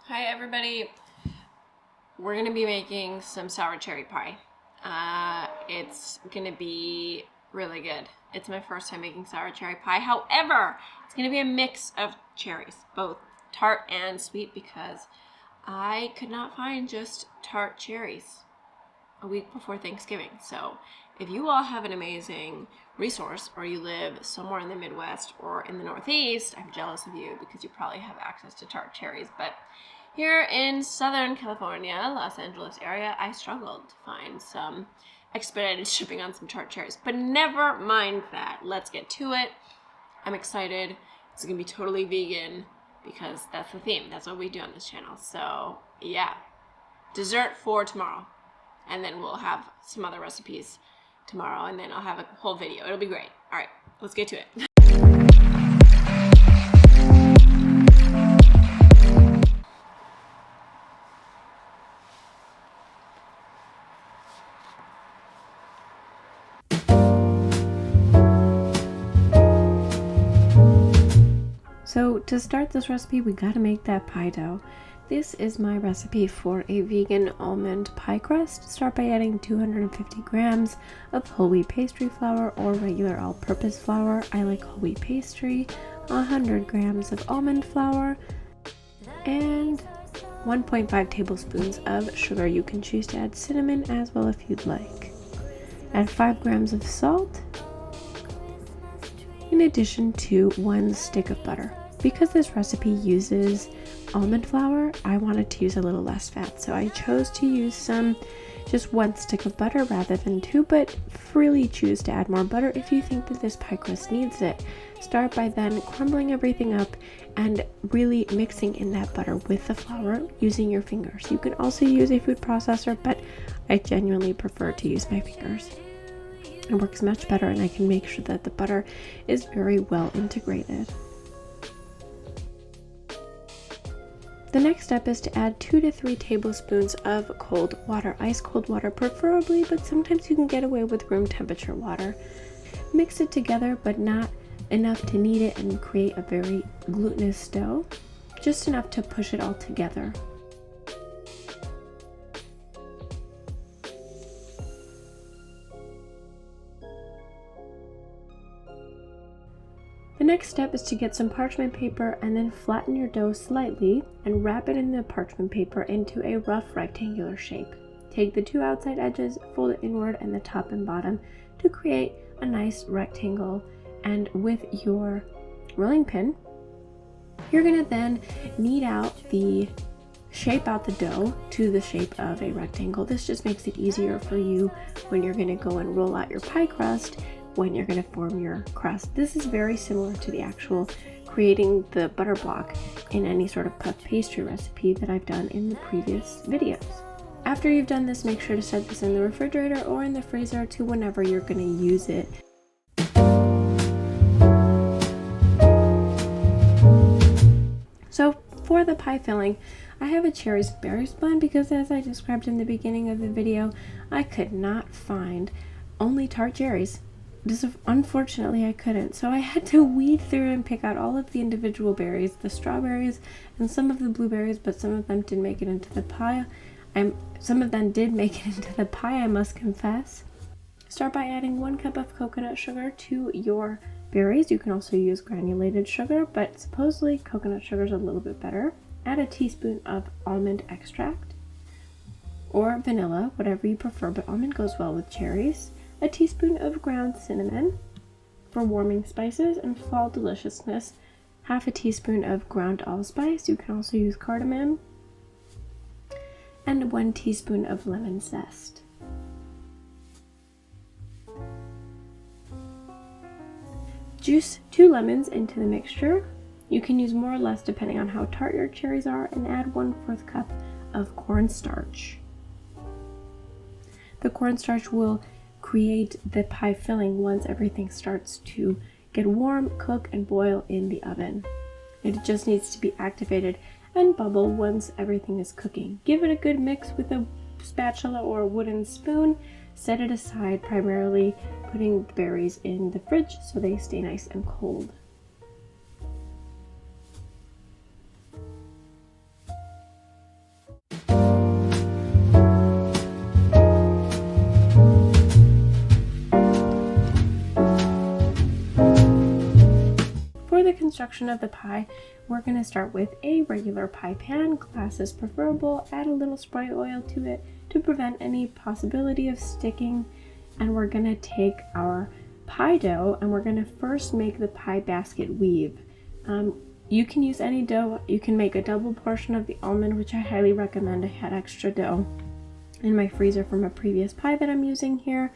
Hi everybody, we're going to be making some sour cherry pie. It's going to be really good. It's my first time making sour cherry pie. However, it's going to be a mix of cherries, both tart and sweet, because I could not find just tart cherries a week before Thanksgiving. So if you all have an amazing resource, or you live somewhere in the Midwest or in the Northeast, I'm jealous of you because you probably have access to tart cherries. But here in Southern California, Los Angeles area, I struggled to find some expedited shipping on some tart cherries. But never mind that. Let's get to it. I'm excited. It's going to be totally vegan because that's the theme. That's what we do on this channel. So yeah, dessert for tomorrow. And then we'll have some other recipes tomorrow, and then I'll have a whole video. It'll be great. All right, let's get to it. So to start this recipe, we gotta make that pie dough. This is my recipe for a vegan almond pie crust. Start by adding 250 grams of whole wheat pastry flour or regular all-purpose flour. I like whole wheat pastry. 100 grams of almond flour and 1.5 tablespoons of sugar. You can choose to add cinnamon as well if you'd like. Add 5 grams of salt in addition to 1 stick of butter. Because this recipe uses almond flour, I wanted to use a little less fat, so I chose to use just 1 stick of butter rather than 2, but freely choose to add more butter if you think that this pie crust needs it. Start by then crumbling everything up and really mixing in that butter with the flour using your fingers. You can also use a food processor, but I genuinely prefer to use my fingers. It works much better, and I can make sure that the butter is very well integrated. The next step is to add 2 to 3 tablespoons of cold water, ice cold water preferably, but sometimes you can get away with room temperature water. Mix it together, but not enough to knead it and create a very glutinous dough, just enough to push it all together. The next step is to get some parchment paper and then flatten your dough slightly and wrap it in the parchment paper into a rough rectangular shape. Take the 2 outside edges, fold it inward and the top and bottom to create a nice rectangle, and with your rolling pin, you're going to then knead out shape out the dough to the shape of a rectangle. This just makes it easier for you when you're going to go and roll out your pie crust, when you're going to form your crust. This is very similar to the actual creating the butter block in any sort of puff pastry recipe that I've done in the previous videos. After you've done this, make sure to set this in the refrigerator or in the freezer to whenever you're going to use it. So for the pie filling, I have a cherries and berries blend because, as I described in the beginning of the video, I could not find only tart cherries. Unfortunately, I couldn't, so I had to weed through and pick out all of the individual berries, the strawberries and some of the blueberries, but some of them did make it into the pie. Some of them did make it into the pie, I must confess. Start by adding 1 cup of coconut sugar to your berries. You can also use granulated sugar, but supposedly coconut sugar is a little bit better. Add a teaspoon of almond extract or vanilla, whatever you prefer, but almond goes well with cherries. A teaspoon of ground cinnamon for warming spices and fall deliciousness. Half a teaspoon of ground allspice. You can also use cardamom. And 1 teaspoon of lemon zest. Juice 2 lemons into the mixture. You can use more or less depending on how tart your cherries are, and add 1/4 cup of cornstarch. The cornstarch will create the pie filling once everything starts to get warm, cook, and boil in the oven. It just needs to be activated and bubble once everything is cooking. Give it a good mix with a spatula or a wooden spoon. Set it aside, primarily putting the berries in the fridge so they stay nice and cold. construction of the pie, we're going to start with a regular pie pan. Glass is preferable. Add a little spray oil to it to prevent any possibility of sticking. And we're going to take our pie dough and we're going to first make the pie basket weave. You can use any dough. You can make a double portion of the almond, which I highly recommend. I had extra dough in my freezer from a previous pie that I'm using here.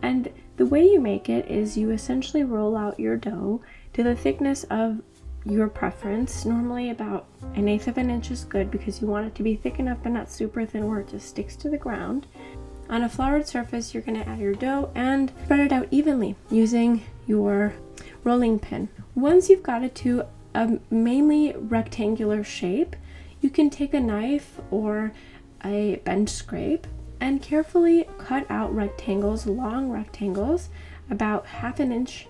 And the way you make it is you essentially roll out your dough to the thickness of your preference. Normally about 1/8 of an inch is good because you want it to be thick enough but not super thin where it just sticks to the ground. On a floured surface, you're going to add your dough and spread it out evenly using your rolling pin. Once you've got it to a mainly rectangular shape, you can take a knife or a bench scrape and carefully cut out rectangles, long rectangles, about 1/2 inch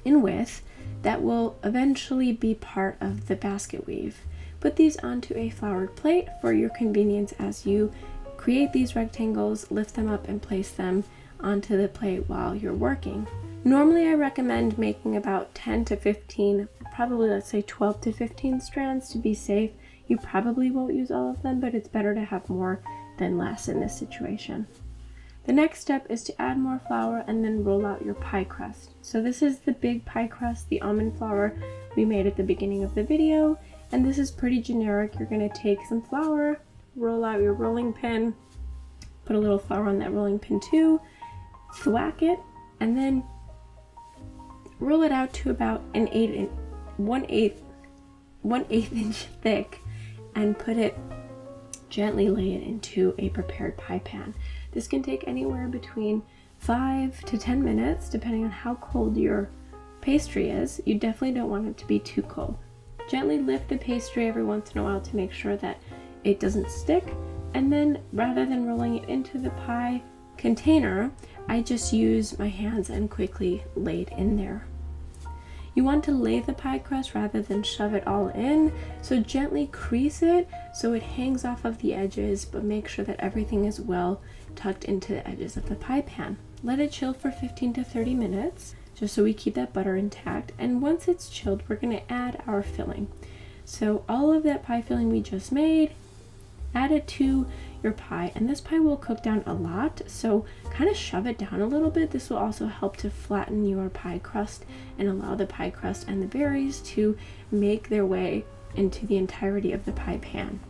in width that will eventually be part of the basket weave. Put these onto a floured plate for your convenience as you create these rectangles, lift them up and place them onto the plate while you're working. Normally I recommend making about 10 to 15, probably let's say 12 to 15 strands to be safe. You probably won't use all of them, but it's better to have more than less in this situation. The next step is to add more flour and then roll out your pie crust. So this is the big pie crust, the almond flour we made at the beginning of the video, and this is pretty generic. You're going to take some flour, roll out your rolling pin, put a little flour on that rolling pin too, thwack it, and then roll it out to about an 1/8 inch thick and gently lay it into a prepared pie pan. This can take anywhere between 5 to 10 minutes depending on how cold your pastry is. You definitely don't want it to be too cold. Gently lift the pastry every once in a while to make sure that it doesn't stick, and then rather than rolling it into the pie container, I just use my hands and quickly lay it in there. You want to lay the pie crust rather than shove it all in, so gently crease it so it hangs off of the edges, but make sure that everything is well tucked into the edges of the pie pan. Let it chill for 15 to 30 minutes, just so we keep that butter intact, and once it's chilled, we're going to add our filling. So all of that pie filling we just made, add it to your pie, and this pie will cook down a lot, so kind of shove it down a little bit. This will also help to flatten your pie crust and allow the pie crust and the berries to make their way into the entirety of the pie pan.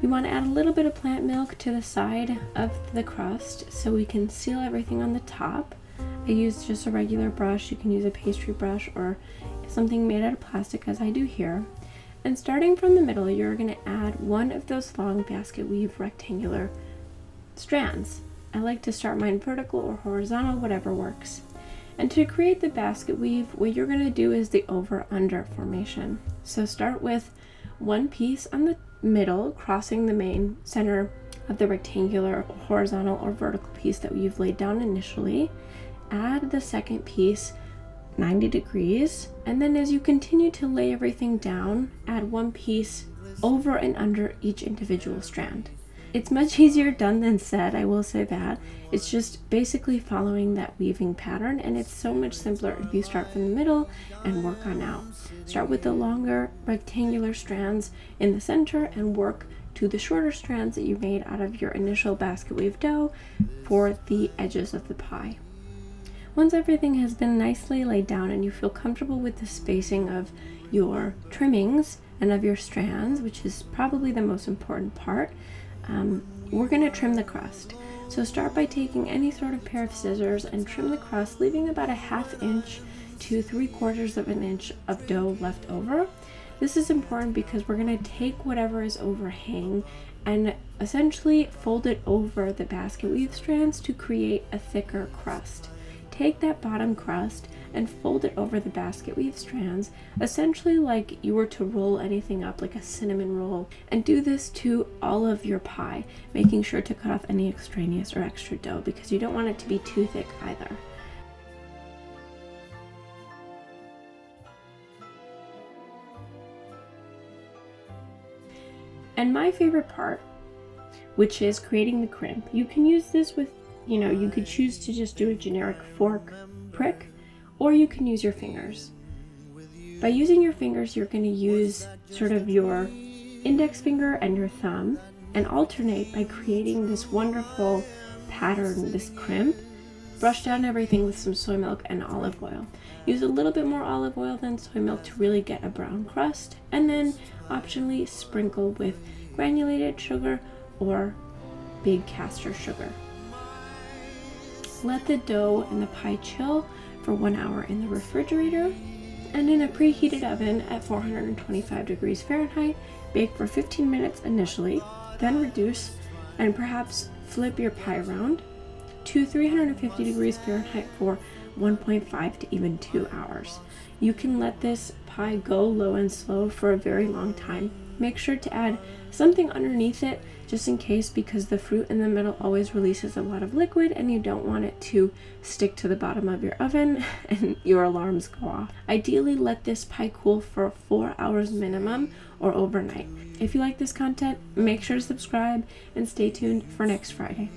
You want to add a little bit of plant milk to the side of the crust so we can seal everything on the top. I use just a regular brush. You can use a pastry brush or something made out of plastic, as I do here. And starting from the middle, you're going to add one of those long basket weave rectangular strands. I like to start mine vertical or horizontal, whatever works. And to create the basket weave, what you're going to do is the over-under formation. So start with one piece on the middle, crossing the main center of the rectangular, horizontal, or vertical piece that you've laid down initially. Add the second piece 90 degrees, and then as you continue to lay everything down, add one piece over and under each individual strand. It's much easier done than said, I will say that. It's just basically following that weaving pattern, and it's so much simpler if you start from the middle and work on out. Start with the longer rectangular strands in the center and work to the shorter strands that you made out of your initial basket weave dough for the edges of the pie. Once everything has been nicely laid down and you feel comfortable with the spacing of your trimmings and of your strands, which is probably the most important part, we're going to trim the crust. So start by taking any sort of pair of scissors and trim the crust, leaving about 1/2 inch to 3/4 of an inch of dough left over. This is important because we're going to take whatever is overhang and essentially fold it over the basket weave strands to create a thicker crust. Take that bottom crust and fold it over the basket weave strands, essentially like you were to roll anything up like a cinnamon roll, and do this to all of your pie, making sure to cut off any extraneous or extra dough because you don't want it to be too thick either. And my favorite part, which is creating the crimp. You can use this with You could choose to just do a generic fork prick, or you can use your fingers. By using your fingers, you're going to use sort of your index finger and your thumb and alternate by creating this wonderful pattern, this crimp. Brush down everything with some soy milk and olive oil. Use a little bit more olive oil than soy milk to really get a brown crust, and then optionally sprinkle with granulated sugar or big castor sugar. Let the dough and the pie chill for 1 hour in the refrigerator, and in a preheated oven at 425 degrees Fahrenheit, bake for 15 minutes initially, then reduce and perhaps flip your pie around to 350 degrees Fahrenheit for 1.5 to even 2 hours. You can let this pie go low and slow for a very long time. Make sure to add something underneath it just in case, because the fruit in the middle always releases a lot of liquid and you don't want it to stick to the bottom of your oven and your alarms go off. Ideally, let this pie cool for 4 hours minimum or overnight. If you like this content, make sure to subscribe and stay tuned for next Friday.